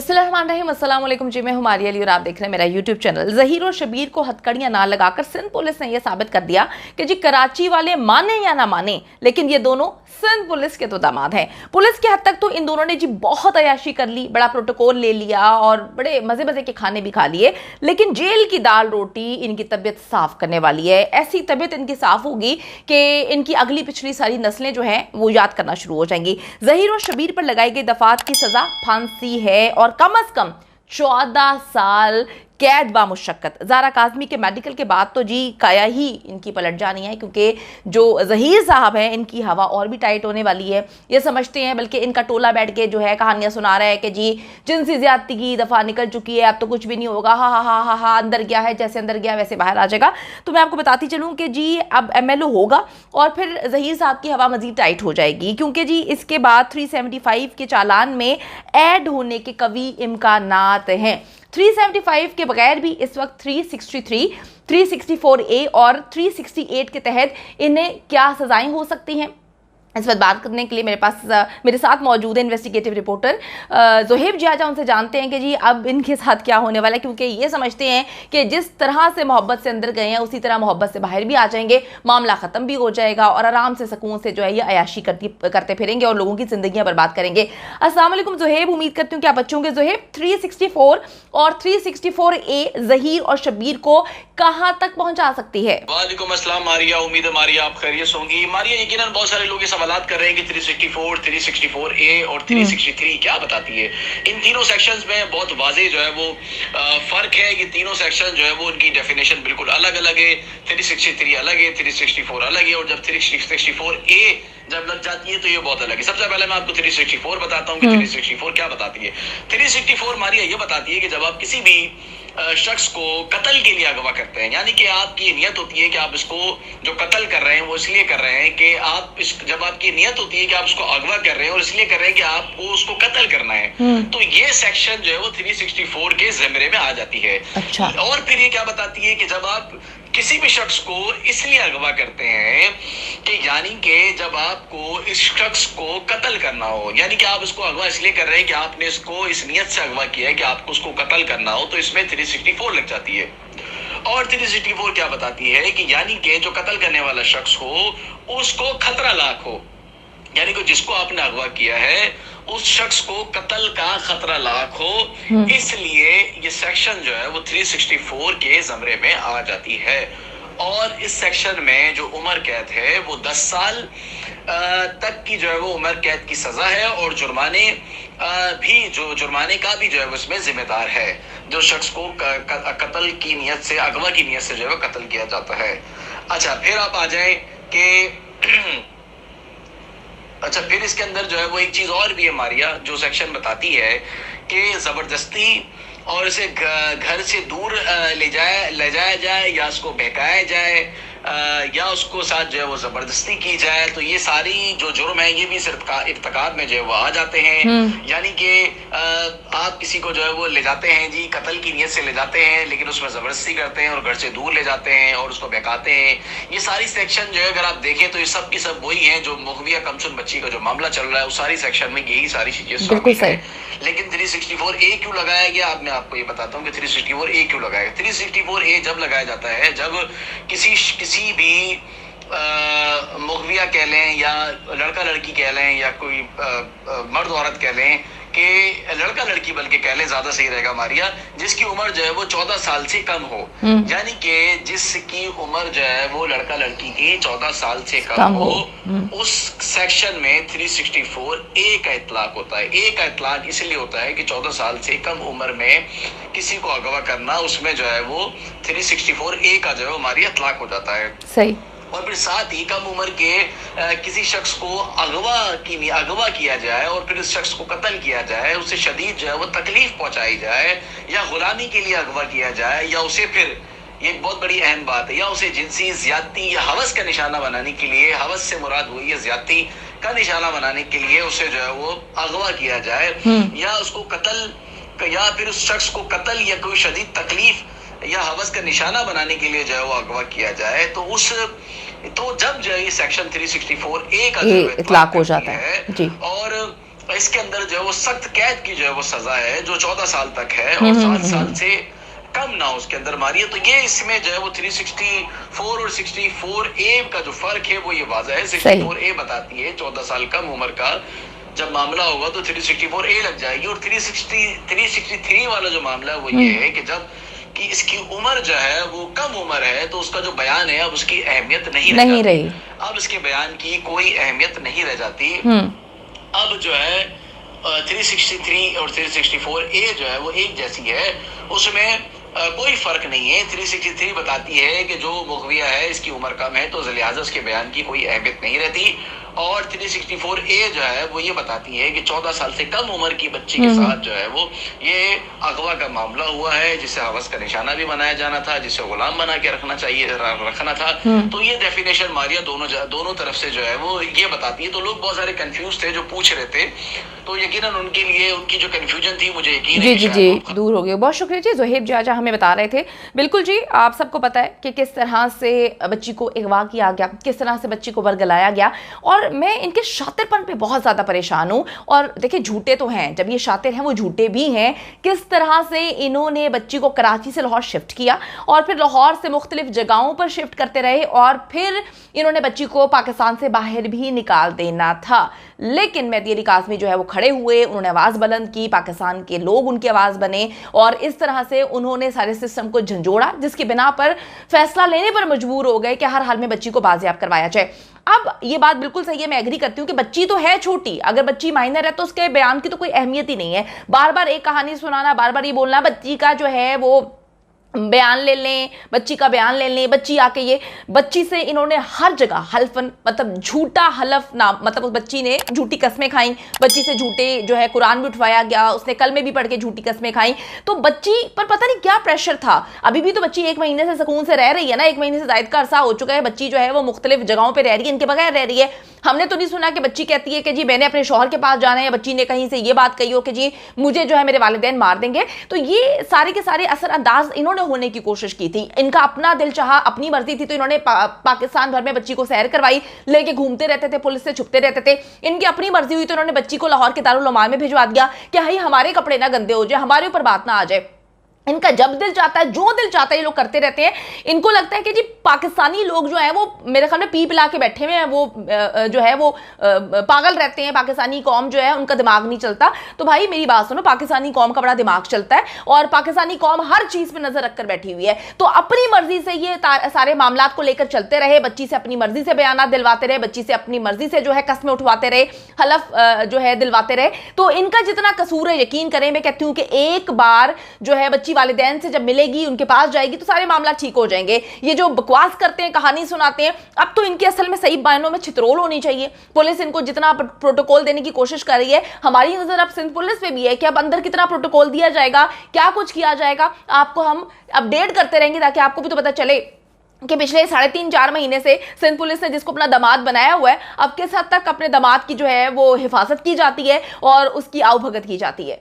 बिस्मिल्लाहिर्रहमानिर्रहीम, अस्सलाम वालेकुम जी। मैं हूं मारिया अली और आप देख रहे हैं मेरा यूट्यूब चैनल। ज़हीर और शबीर को हथकड़ियां ना लगाकर सिंध पुलिस ने यह साबित कर दिया कि जी कराची वाले माने या ना माने, लेकिन ये दोनों सिंध पुलिस के तो दामाद हैं। पुलिस के हद तक तो इन दोनों ने जी बहुत अयाशी कर ली, बड़ा प्रोटोकॉल ले लिया और बड़े मजे मजे के खाने भी खा लिए, लेकिन जेल की दाल रोटी इनकी तबीयत साफ करने वाली है। ऐसी तबीयत इनकी साफ होगी कि इनकी अगली पिछली सारी नस्लें जो हैं वो याद करना शुरू हो जाएंगी। ज़हीर और शबीर पर लगाई गई दफात की सजा फांसी है और कम अज कम 14 साल कैद बामुशक्कत। ज़ारा काज़मी के मेडिकल के बाद तो जी काया ही इनकी पलट जानी है, क्योंकि जो ज़हीर साहब हैं इनकी हवा और भी टाइट होने वाली है। ये समझते हैं, बल्कि इनका टोला बैठ के जो है कहानियाँ सुना रहा है कि जी जिनसी ज़्यादती की दफ़ा निकल चुकी है, अब तो कुछ भी नहीं होगा, हा हा हा हा हा, अंदर गया है, जैसे अंदर गया वैसे बाहर आ जाएगा। तो मैं आपको बताती चलूँ कि जी अब MLO होगा और फिर ज़हीर साहब की हवा मज़ीद टाइट हो जाएगी, क्योंकि जी इसके बाद 375 के चालान में ऐड होने के कवी इम्कानात हैं। 375 के बगैर भी इस वक्त 363, 364A और 368 के तहत इन्हें क्या सजाएं हो सकती हैं। इस वक्त बात करने के लिए मेरे साथ मौजूद है इन्वेस्टिगेटिव रिपोर्टर ज़ोहेब जियाजा। उनसे जानते हैं कि जी अब इनके साथ क्या होने वाला है, क्योंकि ये समझते हैं कि जिस तरह से मोहब्बत से अंदर गए हैं उसी तरह मोहब्बत से बाहर भी आ जाएंगे, मामला ख़त्म भी हो जाएगा और आराम से सुकून से जो है ये अयाशी करते फिरेंगे और लोगों की ज़िंदगियाँ बर्बाद करेंगे। अस्सलाम वालेकुम ज़ोहेब, उम्मीद करती हूँ कि आप अच्छे होंगे। ज़ोहेब, 364 और 364A ज़हीर और शबीर को कहाँ तक पहुँचा सकती है? वालेकुम अस्सलाम मारिया, उम्मीद है मारिया आप खैरियत होंगी। मारिया, यकीनन बहुत सारे लोग सवालात कर रहे हैं कि 364, 364A और 363 क्या बताती है। इन तीनों सेक्शंस में बहुत वाज़ेह जो है वो फर्क है कि तीनों सेक्शन जो है वो उनकी डेफिनेशन बिल्कुल अलग अलग है। 363 अलग है, 364 अलग है, और जब 364A जब लग जाती है तो ये बहुत अलग है। सबसे पहले मैं आपको 364 बताता हूँ कि 364 क्या बताती है। 364 मारिया ये बताती है कि जब आप किसी भी शख्स को कत्ल के लिए अगवा करते हैं, यानी कि आपकी नियत होती है कि आप इसको जो कत्ल कर रहे हैं वो इसलिए कर रहे हैं कि आप जब आपकी नियत होती है कि आप उसको अगवा कर रहे हैं और इसलिए कर रहे हैं कि आपको उसको कत्ल करना है, तो ये सेक्शन जो है वो 364 के ज़मरे में आ जाती है। अच्छा। और फिर ये क्या बताती है कि जब आप किसी भी शख्स को इसलिए अगवा करते हैं कि यानी कि जब आपको इस शख्स को कत्ल करना हो, यानी कि आप इसको अगवा इसलिए कर रहे हैं कि आपने इसको इस नियत से अगवा किया है कि आपको उसको कत्ल करना हो, तो इसमें 364 लग जाती है। और 364 क्या बताती है कि यानी कि जो कत्ल करने वाला शख्स हो उसको खतरा लाक हो, यानी कि जिसको आपने अगवा किया है उस शख्स को कत्ल का खतरा लाक हो, इसलिए ये सेक्शन जो है वो 364 के ज़मरे में आ जाती है। और इस सेक्शन में जो उम्र कैद है वो 10 साल तक की जो है वो उम्र कैद की सज़ा है, और जुर्माने का भी जो है वो इसमें जिम्मेदार है, जो शख्स को कत्ल की नियत से, अगवा की नियत से जो है कत्ल किया जाता है। अच्छा, फिर आप आ जाएं कि अच्छा, फिर इसके अंदर जो है वो एक चीज़ और भी है मारिया, जो सेक्शन बताती है कि ज़बरदस्ती और इसे घर से दूर ले जाया जाए या उसको बहकाया जाए या उसको साथ जो है वो ज़बरदस्ती की जाए, तो ये सारी जो जुर्म है ये भी सिर्फ इर्तिकाब में जो है वो आ जाते हैं। यानी कि आप किसी को जो है वो ले जाते हैं जी, कत्ल की नियत से ले जाते हैं, लेकिन उसमें ज़बरदस्ती करते हैं और घर से दूर ले जाते हैं और उसको बहकाते हैं। ये सारी सेक्शन जो है अगर आप देखें तो ये सब की सब वही हैं जो मुग़विया कमसुन बच्ची का जो मामला चल रहा है उस सारी सेक्शन में यही सारी चीज़ें शामिल हैं। लेकिन 364A क्यों लगाया गया, अब मैं आपको ये बताता हूँ कि 364A क्यों लगाया गया। 364A जब लगाया जाता है जब किसी भी मुग़विया कह लें या लड़का लड़की कह लें या कोई मर्द औरत कह लें कि लड़का लड़की बल्कि कह लें ज़्यादा सही रहेगा मारिया, जिसकी उम्र जो है वो 14 साल से कम हो, यानी कि जिसकी उम्र जो है वो लड़का लड़की की 14 साल से कम हो, उस सेक्शन में 364A का इतलाक होता है। A का इतलाक इसलिए होता है कि 14 साल से कम उम्र में किसी को अगवा करना, उसमें जो है वो 364A का जो है हमारी इतलाक हो जाता है। सही। और फिर साथ ही कम उम्र के किसी शख्स को अगवा किया जाए और फिर उस शख्स को कत्ल किया जाए, उसे शदीद जो है वो तकलीफ पहुंचाई जाए, या गुलामी के लिए अगवा किया जाए, या उसे फिर ये बहुत बड़ी अहम बात है, या उसे जिनसी ज्यादती या हवस का निशाना बनाने के लिए, हवस से मुराद हुई है ज्यादती का निशाना बनाने के लिए उसे जो है वो अगवा किया जाए, या उसको कत्ल, या फिर उस शख्स को कत्ल या कोई शदीद तकलीफ या हवस का निशाना बनाने के लिए जो है वो अगवा किया जाए, तो जब जो है ये सेक्शन 364A का जो इतलाक हो जाता है जी। और اس کے اندر جو ہے وہ سخت قید کی جو ہے وہ سزا ہے جو 14 سال تک ہے اور 7 سال سے کم نہ اس کے اندر ماری ہے. تو یہ اس میں جو ہے وہ 364 اور 64A کا جو فرق ہے وہ یہ واضح ہے. 64A بتاتی ہے 14 سال کم عمر کا جب معاملہ ہوگا تو 364A لگ جائے گی, اور 363 والا جو معاملہ ہے وہ یہ ہے کہ جب کہ اس کی عمر جو ہے وہ کم عمر ہے تو اس کا جو بیان ہے اب اس کی اہمیت نہیں رہی. اب اس کے بیان کی کوئی اہمیت نہیں رہ جاتی. اب جو ہے 363 اور 364A جو ہے وہ ایک جیسی ہے, اس میں کوئی فرق نہیں ہے. 363 بتاتی ہے کہ جو مغویہ ہے اس کی عمر کم ہے تو لہٰذا اس کے بیان کی کوئی اہمیت نہیں رہتی, اور 364A جو ہے وہ یہ بتاتی ہے کہ 14 سال سے کم عمر کی بچی کے ساتھ جو ہے وہ یہ اغوا کا معاملہ ہوا ہے جسے حوث کا نشانہ بھی بنایا جانا تھا, جسے غلام بنا کے رکھنا تھا. تو یہ ڈیفینیشن ماریا دونوں طرف سے جو ہے وہ یہ بتاتی ہے. تو لوگ بہت سارے کنفیوز تھے جو پوچھ رہے تھے, تو یقیناً ان کے لیے ان کی جو کنفیوژن تھی مجھے یقین ہے جی دور ہو گئی. بہت شکریہ جی. زہیب جاجا ہمیں بتا رہے تھے. بالکل جی, آپ سب کو پتہ ہے کہ کس طرح سے بچی کو اغوا کیا گیا, کس طرح سے بچی کو ورگلایا گیا, اور میں ان کے شاطر پن پہ بہت زیادہ پریشان ہوں. اور دیکھیں جھوٹے تو ہیں, جب یہ شاطر ہیں وہ جھوٹے بھی ہیں. کس طرح سے انہوں نے بچی کو کراچی سے لاہور شفٹ کیا اور پھر لاہور سے مختلف جگہوں پر شفٹ کرتے رہے, اور پھر انہوں نے بچی کو پاکستان سے باہر بھی نکال دینا تھا. لیکن مہدی علی کاظمی جو ہے وہ کھڑے ہوئے, انہوں نے آواز بلند کی, پاکستان کے لوگ ان کی آواز بنے, اور اس طرح سے انہوں نے سارے سسٹم کو جھنجھوڑا, جس کی بنا پر فیصلہ لینے پر مجبور ہو گئے کہ ہر حال میں بچی کو بازیاب کروایا جائے. اب یہ بات بالکل صحیح ہے, میں ایگری کرتی ہوں کہ بچی تو ہے چھوٹی, اگر بچی مائنر ہے تو اس کے بیان کی تو کوئی اہمیت ہی نہیں ہے. بار بار ایک کہانی سنانا, بار بار یہ بولنا بچی کا جو ہے وہ بیان لے لیں, بچی کا بیان لے لیں, بچی آ کے یہ بچی سے انہوں نے ہر جگہ حلفن مطلب جھوٹا حلف نہ, مطلب اس بچی نے جھوٹی قسمیں کھائیں, بچی سے جھوٹے جو ہے قرآن بھی اٹھوایا گیا, اس نے کلمے بھی پڑھ کے جھوٹی قسمیں کھائیں. تو بچی پر پتہ نہیں کیا پریشر تھا. ابھی بھی تو بچی 1 مہینے سے سکون سے رہ رہی ہے نا, 1 مہینے سے زائد کا عرصہ ہو چکا ہے, بچی جو ہے وہ مختلف جگہوں پہ رہ رہی ہے, ان کے بغیر رہ رہی ہے. ہم نے تو نہیں سنا کہ بچی کہتی ہے کہ جی میں نے اپنے شوہر کے پاس جانا ہے, یا بچی نے کہیں سے یہ بات کہی ہو کہ جی مجھے جو ہے میرے والدین مار دیں گے. تو یہ سارے کے سارے اثر انداز انہوں نے ہونے کی کوشش کی تھی. ان کا اپنا دل چاہا, اپنی مرضی تھی, تو انہوں نے پاکستان بھر میں بچی کو سیر کروائی, لے کے گھومتے رہتے تھے, پولیس سے چھپتے رہتے تھے. ان کی اپنی مرضی ہوئی تو انہوں نے بچی کو لاہور کے دارالعلوم میں بھجوا دیا کہ ہائی ہمارے کپڑے نہ گندے ہو جائے, ہمارے اوپر بات نہ آ جائے. ان کا جب دل چاہتا ہے, جو دل چاہتا ہے, یہ لوگ کرتے رہتے ہیں. ان کو لگتا ہے کہ جی پاکستانی لوگ جو ہیں وہ میرے خیال میں پی پلا کے بیٹھے ہوئے ہیں, وہ جو ہے وہ پاگل رہتے ہیں. پاکستانی قوم جو ہے ان کا دماغ نہیں چلتا. تو بھائی میری بات سنو, پاکستانی قوم کا بڑا دماغ چلتا ہے, اور پاکستانی قوم ہر چیز پہ نظر رکھ کر بیٹھی ہوئی ہے. تو اپنی مرضی سے یہ سارے معاملات کو لے کر چلتے رہے, بچی سے اپنی مرضی سے بیانات دلواتے رہے, بچی سے اپنی مرضی سے جو ہے قسمیں اٹھواتے رہے, حلف جو ہے دلواتے رہے. تو ان کا جتنا قصور ہے, یقین کریں میں کہتی ہوں کہ ایک بار جو ہے بچی والدین سے جب ملے گی, ان کے پاس جائے گی, تو سارے معاملات ٹھیک ہو جائیں گے. یہ جو بکواس کرتے ہیں, کہانی سناتے ہیں, اب تو ان کے اصل میں صحیح معنوں میں چھترول ہونی چاہیے. پولیس ان کو جتنا پروٹوکول دینے کی کوشش کر رہی ہے, ہماری نظر اب سندھ پولیس پہ بھی ہے کہ اب اندر کتنا پروٹوکول دیا جائے گا, کیا کچھ کیا جائے گا. آپ کو ہم اپڈیٹ کرتے رہیں گے تاکہ آپ کو بھی تو پتہ چلے کہ پچھلے 3.5-4 مہینے سے سندھ پولیس نے جس کو اپنا داماد بنایا ہوا ہے, اب کس حد تک اپنے داماد کی جو ہے وہ حفاظت کی جاتی ہے اور اس کی آؤ بھگت کی جاتی ہے.